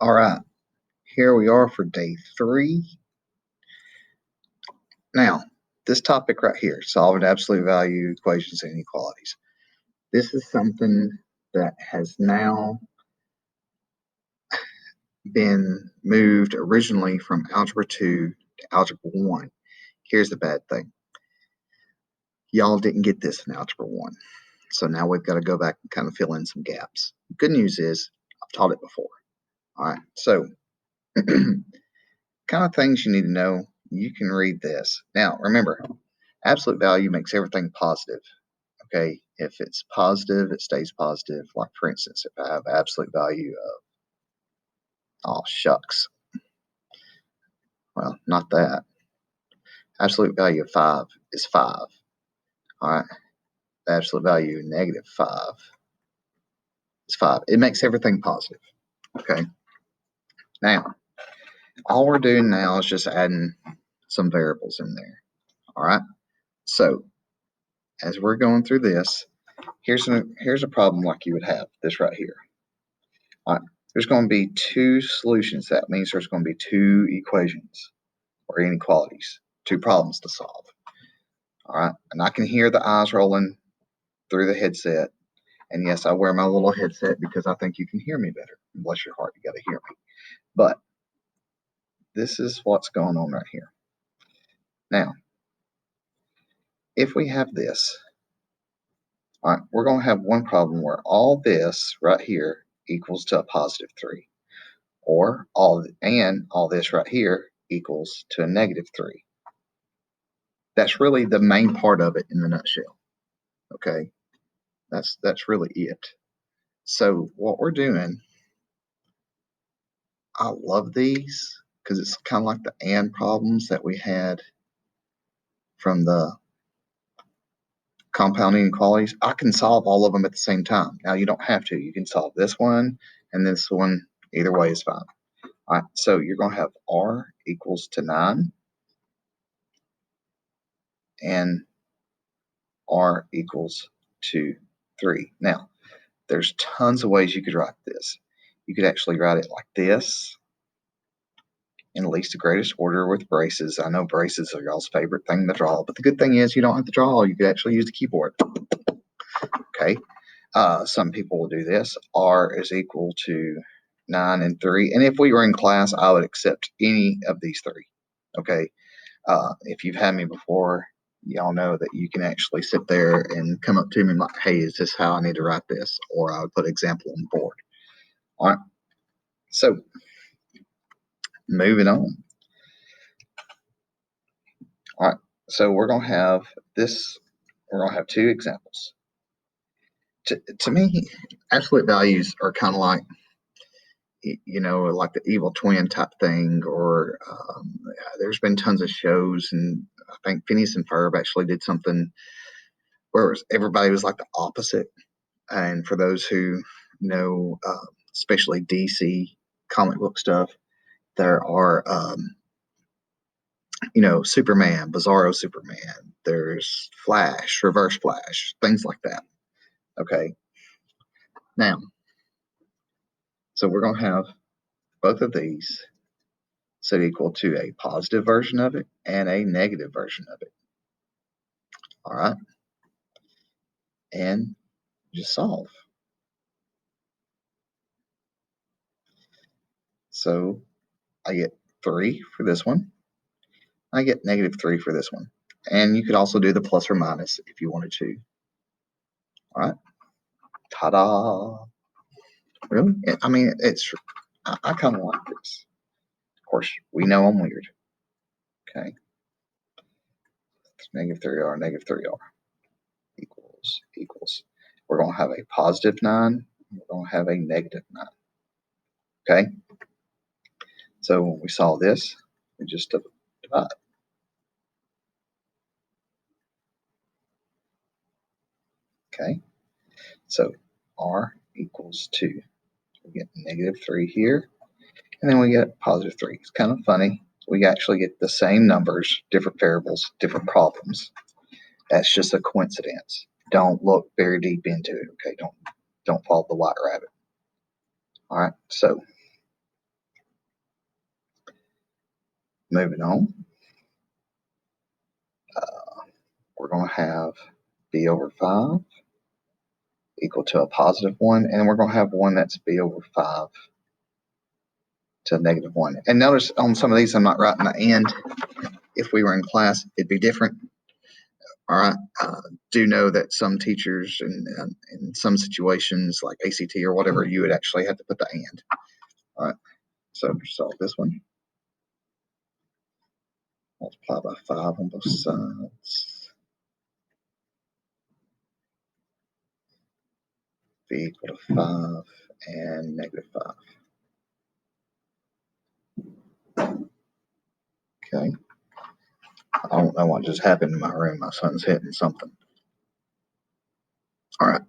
All right, here we are for day 3. Now, this topic right here, solving absolute value equations and inequalities. This is something that has now been moved originally from Algebra 2 to Algebra 1. Here's the bad thing. Y'all didn't get this in Algebra 1. So now we've got to go back and kind of fill in some gaps. Good news is I've taught it before. All right, so kind of things you need to know. You can read this. Now, remember, absolute value makes everything positive. Okay, if it's positive, it stays positive. Like, for instance, if I have absolute value of, oh, shucks. Well, not that. Absolute value of 5 is 5. All right, the absolute value of negative 5 is 5. It makes everything positive. Okay, now, all we're doing now is just adding some variables in there. All right, so as we're going through this, here's a problem like you would have this right here. All right, there's going to be 2 solutions. That means there's going to be 2 equations or inequalities, 2 problems to solve. All right, and I can hear the eyes rolling through the headset. And yes, I wear my little headset because I think you can hear me better. Bless your heart, you got to hear me. But this is what's going on right here. Now, if we have this, all right, we're going to have one problem where all this right here equals to a positive 3. Or all this right here equals to a negative 3. That's really the main part of it in the nutshell. Okay, that's really it. So what we're doing, I love these because it's kind of like the and problems that we had from the compounding inequalities. I can solve all of them at the same time. Now you don't have to. You can solve this one and this one. Either way is fine. All right, so you're going to have r equals to 9 and r equals to 3. Now, there's tons of ways you could write this. You could actually write it like this, in least to greatest order with braces. I know braces are y'all's favorite thing to draw, but the good thing is you don't have to draw. You could actually use the keyboard. Okay. Some people will do this. R is equal to 9 and 3. And if we were in class, I would accept any of these 3. Okay. If you've had me before, y'all know that you can actually sit there and come up to me and like, hey, is this how I need to write this? Or I would put example on the board. All right. So moving on. All right. So we're going to have this. We're going to have 2 examples. To me, absolute values are kind of like, like the evil twin type thing, or there's been tons of shows, and I think Phineas and Ferb actually did something where everybody was like the opposite. And for those who know, especially DC comic book stuff, there are, Superman, Bizarro Superman, there's Flash, Reverse Flash, things like that. Okay. Now, so we're going to have both of these set equal to a positive version of it and a negative version of it. All right. And just solve. So I get 3 for this one. I get negative 3 for this one. And you could also do the plus or minus if you wanted to. All right. Ta-da. Really? I mean, I kind of like this. Of course, we know I'm weird. Okay. It's negative 3r, negative 3r equals. We're going to have a positive 9. We're going to have a negative 9. Okay. So when we solve this, we just divide. Okay. So r equals 2. We get negative 3 here, and then we get positive 3. It's kind of funny. We actually get the same numbers, different variables, different problems. That's just a coincidence. Don't look very deep into it, okay? Don't follow the white rabbit. All right, so Moving on, we're going to have b over 5 equal to a positive 1, and we're going to have one that's b over 5 to a negative 1. And notice on some of these I'm not writing the and. If we were in class, it'd be different. All right. Do know that some teachers in some situations like ACT or whatever, you would actually have to put the and. All right. So solve this one. Multiply by 5 on both sides. B equal to 5 and negative 5. Okay. I don't know what just happened in my room. My son's hitting something. All right.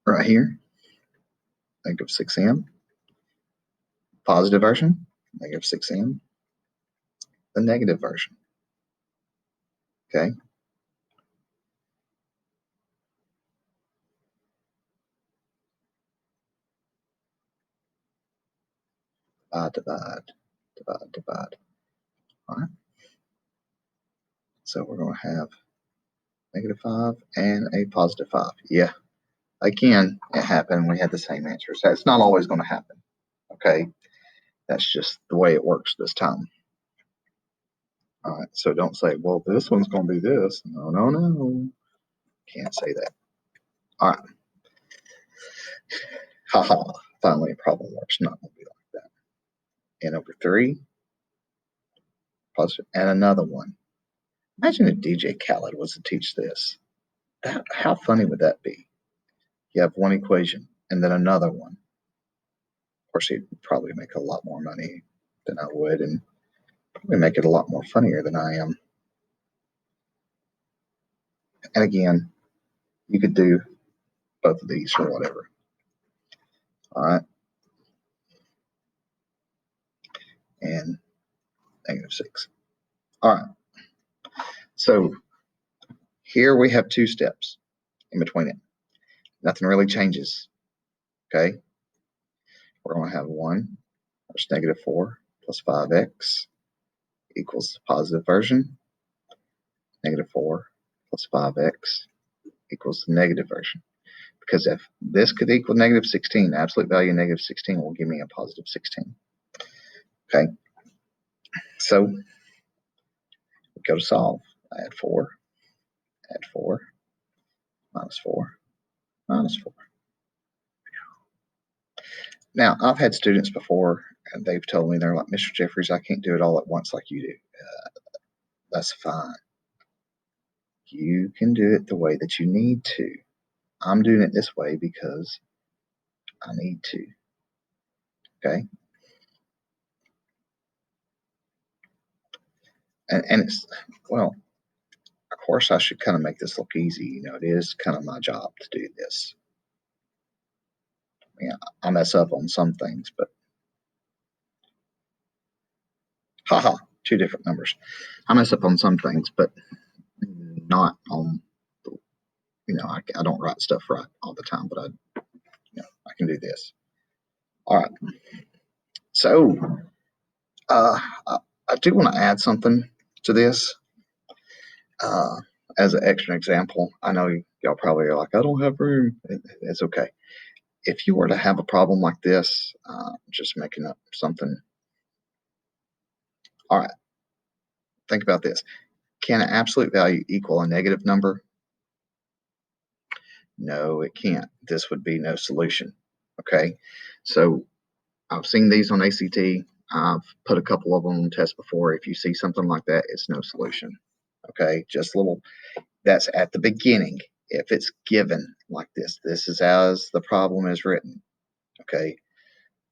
Right here, negative 6m. Positive version, negative 6m. The negative version. Okay. Divide. All right. So we're going to have negative 5 and a positive 5. Yeah. Again, it happened. We had the same answer. So it's not always going to happen. Okay. That's just the way it works this time. All right. So don't say, well, this one's going to be this. No. Can't say that. All right. Haha. Finally, a problem works. Not going to be like that. N over 3. Positive, and another one. Imagine if DJ Khaled was to teach this. How funny would that be? You have one equation and then another one. Of course, he'd probably make a lot more money than I would, and probably make it a lot more funnier than I am. And again, you could do both of these or whatever. All right. And negative 6. All right. So here we have 2 steps in between it. Nothing really changes. Okay. We're going to have 1 plus negative 4 plus 5x equals the positive version. Negative 4 plus 5x equals the negative version. Because if this could equal negative 16, absolute value of negative 16 will give me a positive 16. Okay. So we go to solve. Add 4, minus 4, minus 4. Now, I've had students before, and they've told me, they're like, Mr. Jeffries, I can't do it all at once like you do. That's fine. You can do it the way that you need to. I'm doing it this way because I need to. Okay. And it's, well, of course I should kind of make this look easy. You know, it is kind of my job to do this. Yeah, I mess up on some things, but haha, 2 different numbers. I mess up on some things, but not on, I don't write stuff right all the time, but I can do this. All right. So I do want to add something to this as an extra example. I know y'all probably are like, I don't have room. It's okay. If you were to have a problem like this, just making up something. All right. Think about this. Can an absolute value equal a negative number? No, it can't. This would be no solution. Okay. So I've seen these on ACT. I've put a couple of them on the test before. If you see something like that, it's no solution. Okay. Just little, that's at the beginning. If it's given like this is as the problem is written. Okay.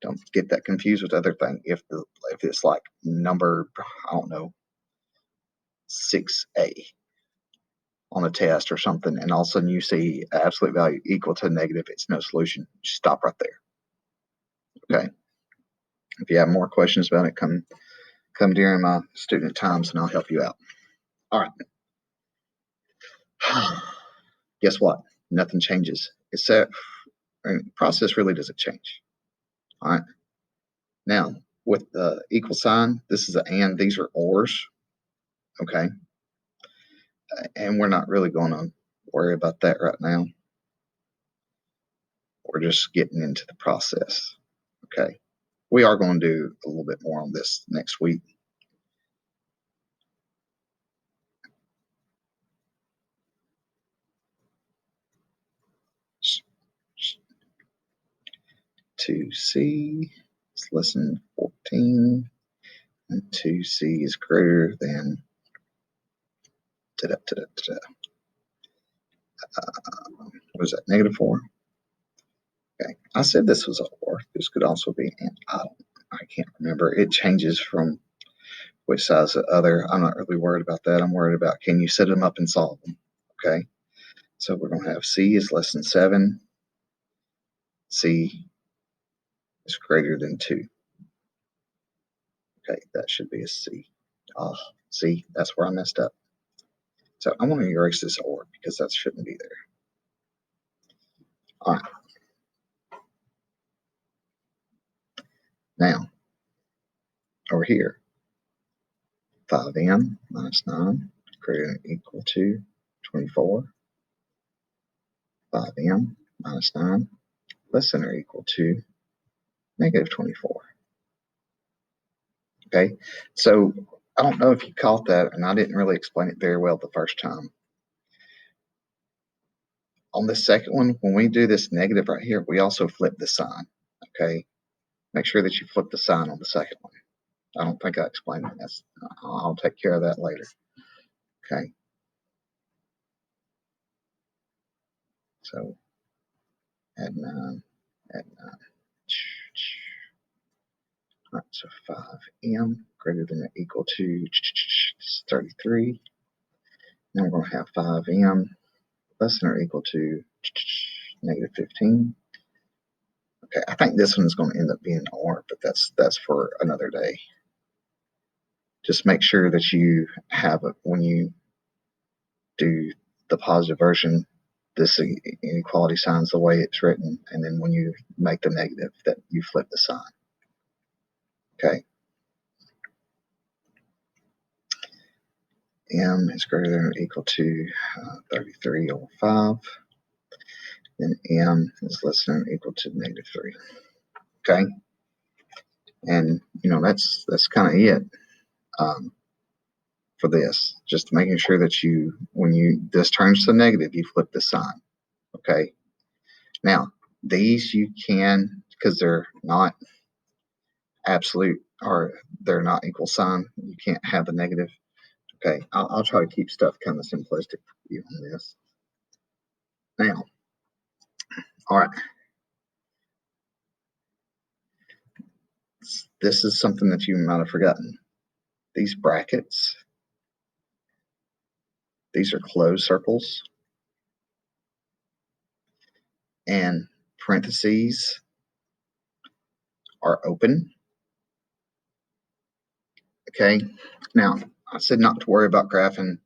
Don't get that confused with other thing. If it's like number, I don't know, 6A on a test or something, and all of a sudden you see absolute value equal to negative, it's no solution. Just stop right there. Okay. If you have more questions about it, come during my student times and I'll help you out. All right. Guess what? Nothing changes. Except process really doesn't change. All right. Now, with the equal sign, this is an and, these are ors, okay? And we're not really going to worry about that right now. We're just getting into the process, okay? We are going to do a little bit more on this next week. To C is less than 14, and 2C is greater than what is that, -4? Okay, I said this was a or. This could also be an I can't remember. It changes from which size the other. I'm not really worried about that. I'm worried about, can you set them up and solve them? Okay, so we're going to have C is less than 7. C is greater than 2. Okay, that should be a C. Oh, see, that's where I messed up. So I want to erase this or because that shouldn't be there. All right. Now, over here, 5m minus 9 greater than or equal to 24. 5m minus 9 less than or equal to -24. Okay, so I don't know if you caught that, and I didn't really explain it very well the first time. On the second one, when we do this negative right here, we also flip the sign, okay? Make sure that you flip the sign on the second one. I don't think I explained that. I'll take care of that later, okay? So add 9, add 9. All right, so 5m greater than or equal to 33. Now we're going to have 5m less than or equal to -15. Okay, I think this one is going to end up being an or, but that's for another day. Just make sure that you have it when you do the positive version, this inequality sign is the way it's written, and then when you make the negative, that you flip the sign. Okay. M is greater than or equal to 33 over 5. Then M is less than or equal to -3. Okay. And, that's kind of it for this. Just making sure that when this turns to negative, you flip the sign. Okay. Now, these you can, because they're not absolute or they're not equal sign, you can't have the negative. Okay. I'll try to keep stuff kind of simplistic for you on this. Now, all right. This is something that you might have forgotten. These brackets, these are closed circles, and parentheses are open. Okay. Now, I said not to worry about graphing,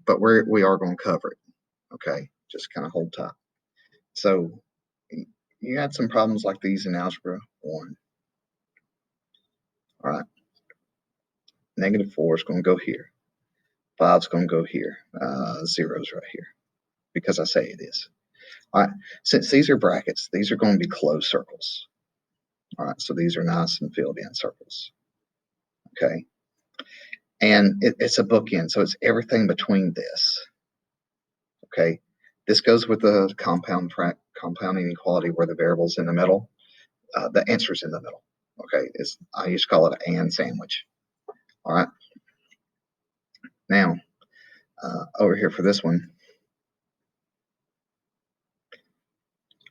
but we are going to cover it. Okay. Just kind of hold tight. So you had some problems like these in Algebra 1. All right. -4 is going to go here. 5 is going to go here. 0 is right here because I say it is. All right. Since these are brackets, these are going to be closed circles. All right. So these are nice and filled in circles. Okay. And it's a bookend. So it's everything between this. Okay. This goes with the compound inequality where the variable's in the middle. The answer's in the middle. Okay. I used to call it an and sandwich. All right. Now, over here for this one.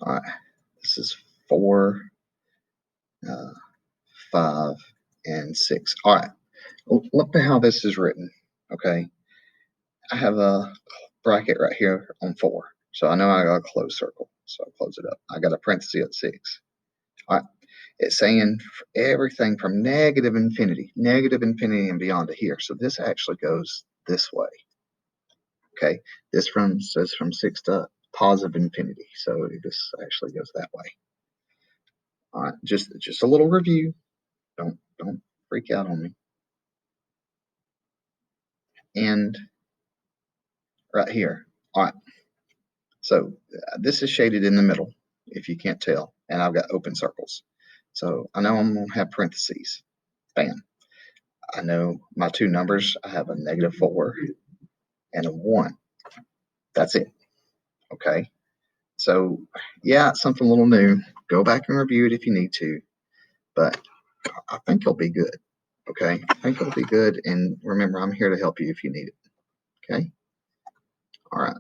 All right. This is 4, 5, and 6. All right. Look at how this is written. Okay. I have a bracket right here on 4. So I know I got a closed circle. So I'll close it up. I got a parenthesis at 6. All right. It's saying everything from negative infinity and beyond to here. So this actually goes this way. Okay. This says from 6 to positive infinity. So this actually goes that way. All right. Just a little review. Don't freak out on me. And right here. All right. So this is shaded in the middle, if you can't tell, and I've got open circles. So I know I'm going to have parentheses. Bam. I know my two numbers. I have a -4 and a 1. That's it. Okay. So yeah, it's something a little new. Go back and review it if you need to, but I think you'll be good. Okay. I think it'll be good. And remember, I'm here to help you if you need it. Okay. All right.